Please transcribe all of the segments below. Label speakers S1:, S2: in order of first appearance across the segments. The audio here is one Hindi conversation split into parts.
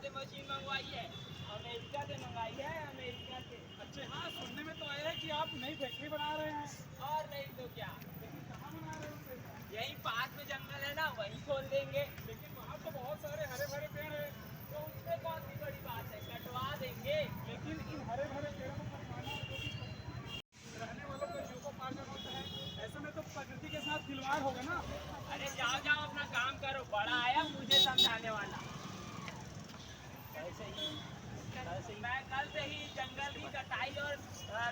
S1: से मशीन मंगवाई है, अमेरिका से मंगाई है, अमेरिका से।
S2: अच्छा हाँ, सुनने में तो आया है कि आप नई फैक्ट्री बना रहे हैं।
S1: और नहीं तो क्या,
S2: लेकिन कहाँ बना रहे हो उसे?
S1: यहीं पास में जंगल है ना, वहीं खोल देंगे।
S2: लेकिन वहाँ तो बहुत सारे हरे भरे पेड़ है।
S1: तो उसमें कौन सी बड़ी बात है, कटवा देंगे।
S2: लेकिन इन हरे भरे पेड़ों को कटवाना जो कि रहने वालों का जीवोपार्जन होता है, ऐसे में तो प्रकृति के साथ खिलवाड़ होगा ना।
S1: अरे जाओ जाओ अपना काम करो, बड़ा आया मुझे समझाने वाला। मैं कल से ही जंगल की कटाई और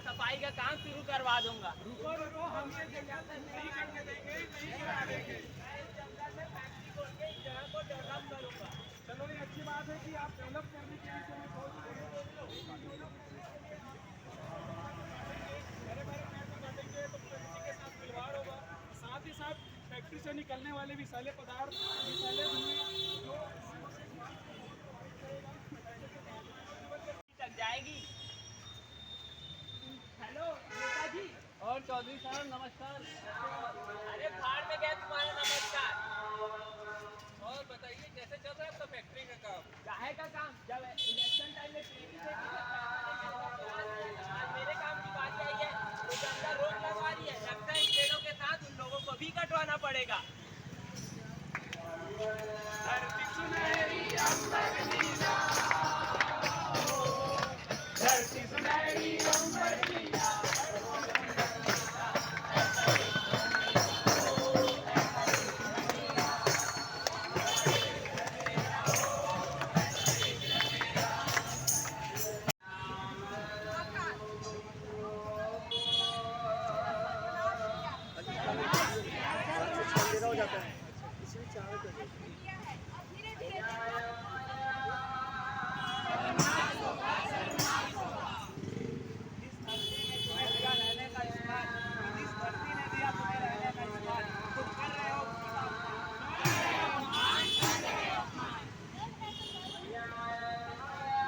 S1: सफाई का काम शुरू करवा दूंगा।
S2: रुको रुको, हम ये जंगल नहीं करने देंगे, नहीं गिरा देंगे।
S1: मैं इस जंगल में फैक्ट्री खोल के इस जगह को डेवलप करूंगा।
S2: चलो ये अच्छी बात है कि आप डेवलप करने के विषय में सोच रहे हैं। हरे भरे पेड़ को काटेंगे तो प्रकृति के साथ खिलवाड़ होगा। साथ ही साथ फैक्ट्री से निकलने वाले विषैले पदार्थ, विषैले धुएं जो
S1: तक जाएगी। हेलो नेताजी।
S3: और चौधरी साहब नमस्कार।
S1: अरे भाड़ में गया तुम्हारा नमस्कार।
S3: और बताइए कैसे चल रहा है आपका फैक्ट्री का काम?
S1: काहे का काम, जब इलेक्शन टाइम में टीवी देखी आज मेरे काम की बारी आई है तो जनता रोक लगवा रही है। लगता है इन पेड़ों के साथ उन लोगों को भी कटवाना पड़ेगा।
S2: धरती सुनहरी अंबर नीला, धरती सुनहरी अंबर नीला।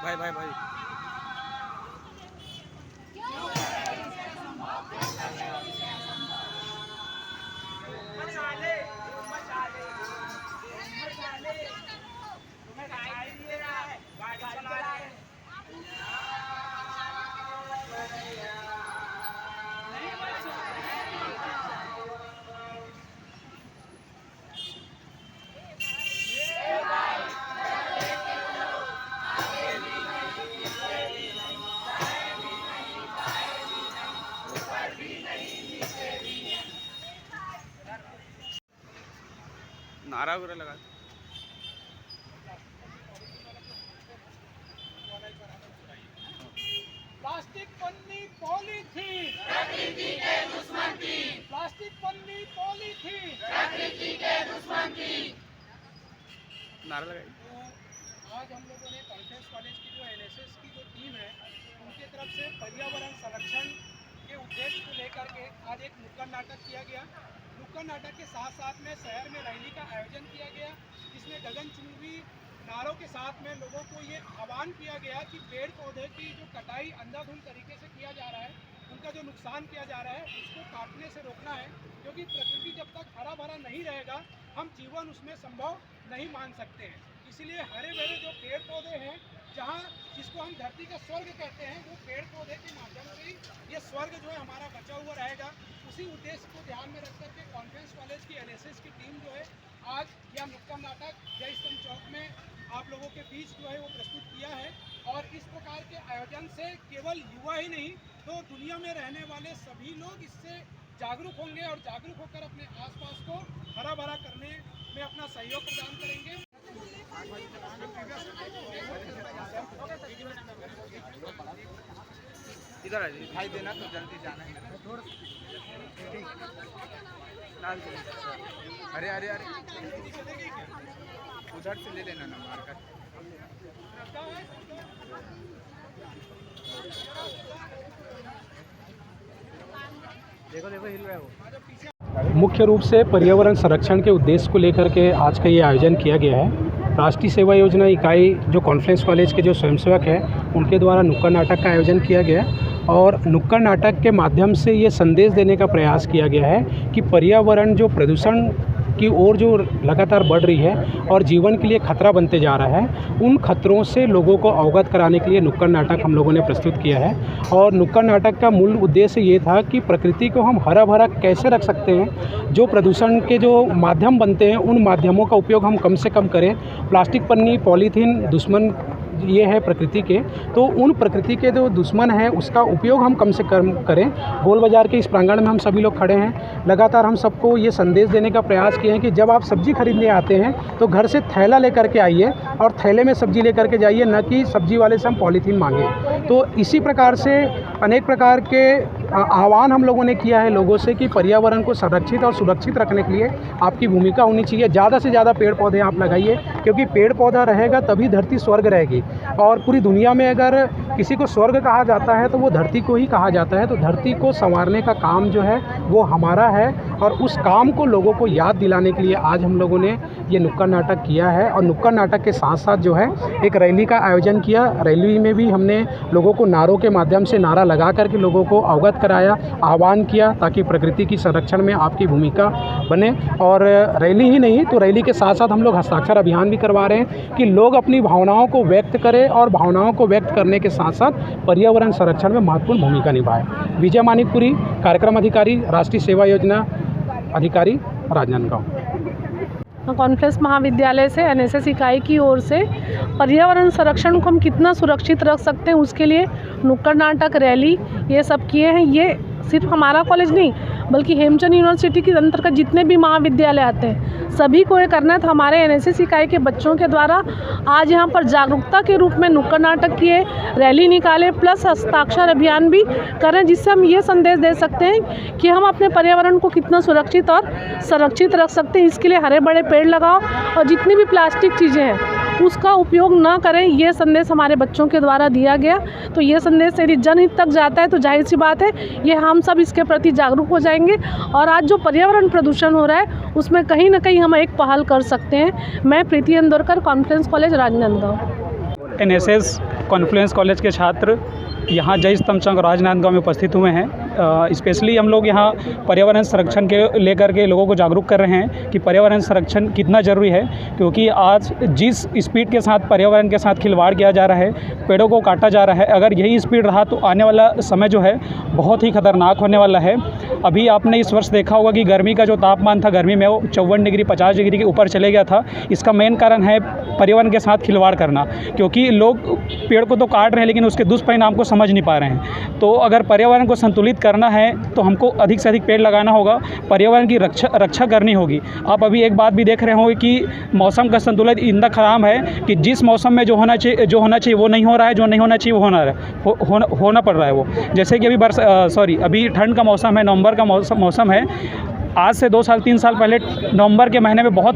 S3: भाई भाई भाई नारा वगैरह लगा।
S2: प्लास्टिक पन्नी पॉलीथीन प्रकृति के दुश्मन थी। प्लास्टिक पन्नी पॉलीथीन प्रकृति के दुश्मन थी।
S3: नारा लगाइए।
S2: तो आज हम लोगों ने कॉन्फ्रेंस कॉलेज की जो एनएसएस की जो टीम है उनकी तरफ से पर्यावरण संरक्षण के उद्देश्य को लेकर के आज एक नुक्कड़ नाटक किया गया। नुक्कड़ नाटक के साथ साथ में शहर में रैली का आयोजन किया गया, जिसमें गगनचुंबी नारों के साथ में लोगों को ये आह्वान किया गया कि पेड़ पौधे की जो कटाई अंधाधुंध तरीके से किया जा रहा है, उनका जो नुकसान किया जा रहा है उसको काटने से रोकना है। क्योंकि प्रकृति जब तक हरा भरा नहीं रहेगा हम जीवन उसमें संभव नहीं मान सकते हैं। इसलिए हरे भरे जो पेड़ पौधे हैं, जहाँ जिसको हम धरती का स्वर्ग कहते हैं, वो पेड़ पौधे के माध्यम से ही ये स्वर्ग जो है हमारा बचा हुआ रहेगा। उसी उद्देश्य को ध्यान में रख करके कॉन्फ्रेंस कॉलेज की एनएसएस की टीम जो है आज यह नुक्कड़ नाटक जय स्तंभ चौक में आप लोगों के बीच जो है वो प्रस्तुत किया है। और इस प्रकार के आयोजन से केवल युवा ही नहीं तो दुनिया में रहने वाले सभी लोग इससे जागरूक होंगे और जागरूक होकर अपने आसपास को हरा भरा करने में अपना सहयोग प्रदान करेंगे।
S3: इधर आ जाइए भाई, देना तो जल्दी जाना है। अरे अरे अरे उधर से ले लेना ना मार कर। देखो देखो हिल रहा है वो।
S2: मुख्य रूप से पर्यावरण संरक्षण के उद्देश्य को लेकर के आज का ये आयोजन किया गया है। राष्ट्रीय सेवा योजना इकाई जो कॉन्फ्रेंस कॉलेज के जो स्वयंसेवक हैं उनके द्वारा नुक्कड़ नाटक का आयोजन किया गया और नुक्कड़ नाटक के माध्यम से ये संदेश देने का प्रयास किया गया है कि पर्यावरण जो प्रदूषण की ओर जो लगातार बढ़ रही है और जीवन के लिए खतरा बनते जा रहा है, उन खतरों से लोगों को अवगत कराने के लिए नुक्कड़ नाटक हम लोगों ने प्रस्तुत किया है। और नुक्कड़ नाटक का मूल उद्देश्य ये था कि प्रकृति को हम हरा भरा कैसे रख सकते हैं, जो प्रदूषण के जो माध्यम बनते हैं उन माध्यमों का उपयोग हम कम से कम करें। प्लास्टिक, पन्नी, पॉलीथीन दुश्मन ये है प्रकृति के, तो उन प्रकृति के जो दुश्मन हैं उसका उपयोग हम कम से कम करें। गोल बाज़ार के इस प्रांगण में हम सभी लोग खड़े हैं। लगातार हम सबको ये संदेश देने का प्रयास किए हैं कि जब आप सब्ज़ी खरीदने आते हैं तो घर से थैला लेकर के आइए और थैले में सब्ज़ी लेकर के जाइए, न कि सब्ज़ी वाले से हम पॉलीथीन मांगें। तो इसी प्रकार से अनेक प्रकार के आह्वान हम लोगों ने किया है लोगों से कि पर्यावरण को संरक्षित और सुरक्षित रखने के लिए आपकी भूमिका होनी चाहिए। ज़्यादा से ज़्यादा पेड़ पौधे आप लगाइए, क्योंकि पेड़ पौधा रहेगा तभी धरती स्वर्ग रहेगी। और पूरी दुनिया में अगर किसी को स्वर्ग कहा जाता है तो वो धरती को ही कहा जाता है। तो धरती को संवारने का काम जो है वो हमारा है, और उस काम को लोगों को याद दिलाने के लिए आज हम लोगों ने ये नुक्कड़ नाटक किया है। और नुक्कड़ नाटक के साथ साथ जो है एक रैली का आयोजन किया। रैली में भी हमने लोगों को नारों के माध्यम से नारा लगा करके लोगों को अवगत कराया, आह्वान किया, ताकि प्रकृति की संरक्षण में आपकी भूमिका बने। और रैली ही नहीं, तो रैली के साथ साथ हम लोग हस्ताक्षर अभियान भी करवा रहे हैं कि लोग अपनी भावनाओं को व्यक्त करें, और भावनाओं को व्यक्त करने के साथ साथ पर्यावरण संरक्षण में महत्वपूर्ण भूमिका निभाएं। विजय मानिकपुरी, कार्यक्रम अधिकारी, राष्ट्रीय सेवा योजना अधिकारी, राजनांदगांव।
S4: कॉन्फ्रेंस महाविद्यालय से एनएसएस इकाई की ओर से पर्यावरण संरक्षण को हम कितना सुरक्षित रख सकते हैं उसके लिए नुक्कड़ नाटक, रैली ये सब किए हैं। ये सिर्फ हमारा कॉलेज नहीं बल्कि हेमचंद यूनिवर्सिटी के अंतर्गत जितने भी महाविद्यालय आते हैं सभी को ये करना है। तो हमारे एनएसएस इकाई के बच्चों के द्वारा आज यहाँ पर जागरूकता के रूप में नुक्कड़ नाटक किए, रैली निकाले, प्लस हस्ताक्षर अभियान भी करें, जिससे हम ये संदेश दे सकते हैं कि हम अपने पर्यावरण को कितना सुरक्षित और संरक्षित रख सकते हैं। इसके लिए हरे बड़े पेड़ लगाओ और जितनी भी प्लास्टिक चीज़ें हैं उसका उपयोग ना करें, ये संदेश हमारे बच्चों के द्वारा दिया गया। तो ये संदेश यदि जनहित तक जाता है तो जाहिर सी बात है ये हम सब इसके प्रति जागरूक हो जाएंगे, और आज जो पर्यावरण प्रदूषण हो रहा है उसमें कहीं ना कहीं हम एक पहल कर सकते हैं। मैं Preeti Andorkar, conference college, Rajnandgaon.
S5: NSS conference college के छात्र यहाँ जय स्तंभ संघ राजनांदगांव में उपस्थित हुए हैं। स्पेशली हम लोग यहाँ पर्यावरण संरक्षण के लेकर के लोगों को जागरूक कर रहे हैं कि पर्यावरण संरक्षण कितना ज़रूरी है, क्योंकि आज जिस स्पीड के साथ पर्यावरण के साथ खिलवाड़ किया जा रहा है, पेड़ों को काटा जा रहा है, अगर यही स्पीड रहा तो आने वाला समय जो है बहुत ही खतरनाक होने वाला है। अभी आपने इस वर्ष देखा होगा कि गर्मी का जो तापमान था, गर्मी में वो 54 डिग्री 50 डिग्री के ऊपर चले गया था। इसका मेन कारण है पर्यावरण के साथ खिलवाड़ करना, क्योंकि लोग पेड़ को तो काट रहे हैं लेकिन उसके दुष्परिणाम को समझ नहीं पा रहे हैं। तो अगर पर्यावरण को संतुलित करना है तो हमको अधिक से अधिक पेड़ लगाना होगा, पर्यावरण की रक्षा करनी होगी। आप अभी एक बात भी देख रहे होंगे कि मौसम का संतुलन इतना खराब है कि जिस मौसम में जो होना चाहिए वो नहीं हो रहा है, जो नहीं होना चाहिए वो होना पड़ रहा है वो। जैसे कि अभी ठंड का मौसम है, नवंबर का मौसम है। आज से 2 साल 3 साल पहले नवंबर के महीने में बहुत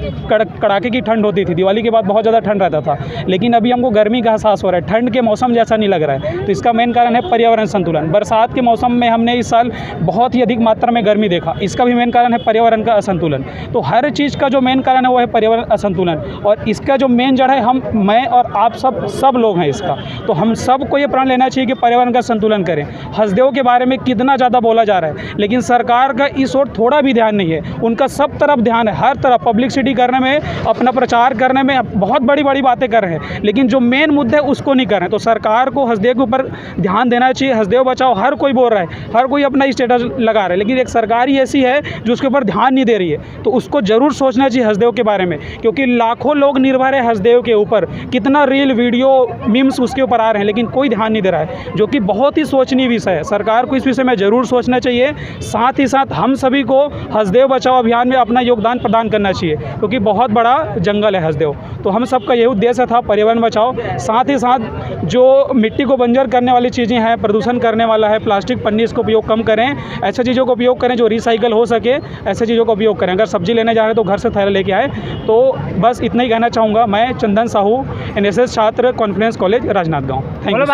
S5: कड़ाके की ठंड होती थी, दिवाली के बाद बहुत ज़्यादा ठंड रहता था, लेकिन अभी हमको गर्मी का एहसास हो रहा है, ठंड के मौसम जैसा नहीं लग रहा है। तो इसका मेन कारण है पर्यावरण संतुलन। बरसात के मौसम में हमने इस साल बहुत ही अधिक मात्रा में गर्मी देखा, इसका भी मेन कारण है पर्यावरण का असंतुलन। तो हर चीज़ का जो मेन कारण है वो है पर्यावरण असंतुलन, और इसका जो मेन जड़ है मैं और आप सब लोग हैं इसका। तो हम सबको ये प्रण लेना चाहिए कि पर्यावरण का संतुलन करें। हसदेव के बारे में कितना ज़्यादा बोला जा रहा है, लेकिन सरकार का इस ओर थोड़ा भी नहीं है। उनका सब तरफ ध्यान है, हर तरफ पब्लिसिटी करने में, अपना प्रचार करने में बहुत बड़ी बड़ी बातें कर रहे हैं, लेकिन जो मेन मुद्दे उसको नहीं कर रहे हैं। तो सरकार को हसदेव के ऊपर ध्यान देना चाहिए। हसदेव बचाओ हर कोई बोल रहा है, हर कोई अपना स्टेटस लगा रहा है, लेकिन एक सरकार ही ऐसी है जो उसके ऊपर ध्यान नहीं दे रही है। तो उसको ज़रूर सोचना चाहिए हसदेव के बारे में, क्योंकि लाखों लोग निर्भर है हसदेव के ऊपर। कितना रील वीडियो मीम्स उसके ऊपर आ रहे हैं, लेकिन कोई ध्यान नहीं दे रहा है, जो कि बहुत ही सोचनीय विषय है। सरकार को इस विषय में ज़रूर सोचना चाहिए। साथ ही साथ हम सभी को हसदेव बचाओ अभियान में अपना योगदान प्रदान करना चाहिए, क्योंकि बहुत बड़ा जंगल है हसदेव। तो हम सबका यही उद्देश्य था, पर्यावरण बचाओ। साथ ही साथ जो मिट्टी को बंजर करने वाली चीज़ें हैं, प्रदूषण करने वाला है, प्लास्टिक पन्नी, इसका उपयोग कम करें, ऐसे चीज़ों का उपयोग करें जो रिसाइकल हो सके, ऐसे चीज़ों का उपयोग करें। अगर सब्जी लेने जा रहे हैं तो घर से थैला लेके आए। तो बस इतना ही कहना चाहूँगा। मैं चंदन साहू, एनएसएस छात्र, conference college, Rajnandgaon. Thank you.